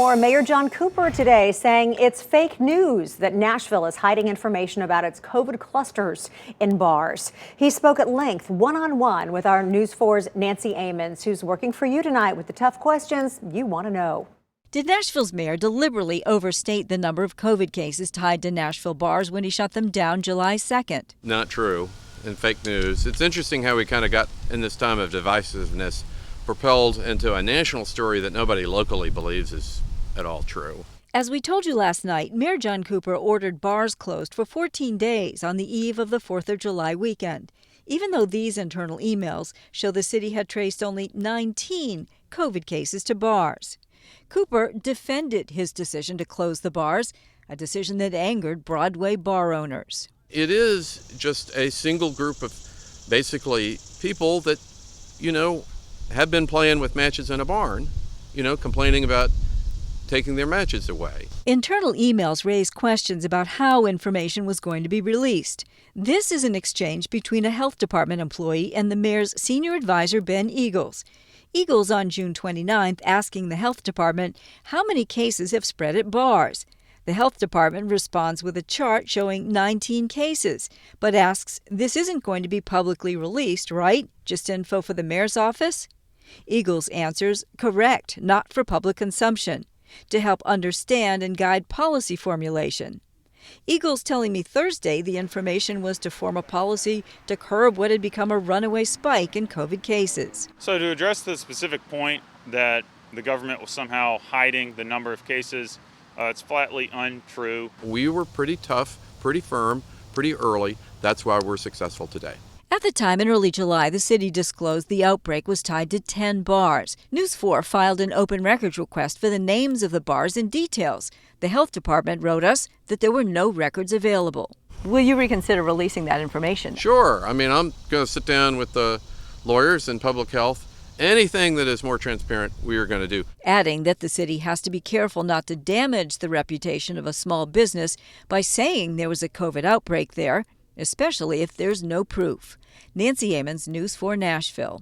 more. Mayor John Cooper today saying it's fake news that Nashville is hiding information about its COVID clusters in bars. He spoke at length one-on-one with our News 4's Nancy Amons, who's working for you tonight with the tough questions you want to know. Did Nashville's mayor deliberately overstate the number of COVID cases tied to Nashville bars when he shut them down July 2nd? Not true, and fake news. It's interesting how we kind of got in this time of divisiveness propelled into a national story that nobody locally believes is at all true. As we told you last night, Mayor John Cooper ordered bars closed for 14 days on the eve of the 4th of July weekend, even though these internal emails show the city had traced only 19 COVID cases to bars. Cooper defended his decision to close the bars, a decision that angered Broadway bar owners. It is just a single group of basically people that, have been playing with matches in a barn, complaining about taking their matches away. Internal emails raised questions about how information was going to be released. This is an exchange between a health department employee and the mayor's senior advisor, Ben Eagles. Eagles on June 29th asking the health department how many cases have spread at bars. The health department responds with a chart showing 19 cases, but asks, this isn't going to be publicly released, right? Just info for the mayor's office? Eagles answers, correct, not for public consumption, to help understand and guide policy formulation. Eagles telling me Thursday the information was to form a policy to curb what had become a runaway spike in COVID cases. So to address the specific point that the government was somehow hiding the number of cases, it's flatly untrue. We were pretty tough, pretty firm, pretty early. That's why we're successful today. At the time, in early July, the city disclosed the outbreak was tied to 10 bars. News 4 filed an open records request for the names of the bars and details. The health department wrote us that there were no records available. Will you reconsider releasing that information? Sure. I'm going to sit down with the lawyers and public health. Anything that is more transparent, we are going to do. Adding that the city has to be careful not to damage the reputation of a small business by saying there was a COVID outbreak there, especially if there's no proof. Nancy Amons, News 4 Nashville.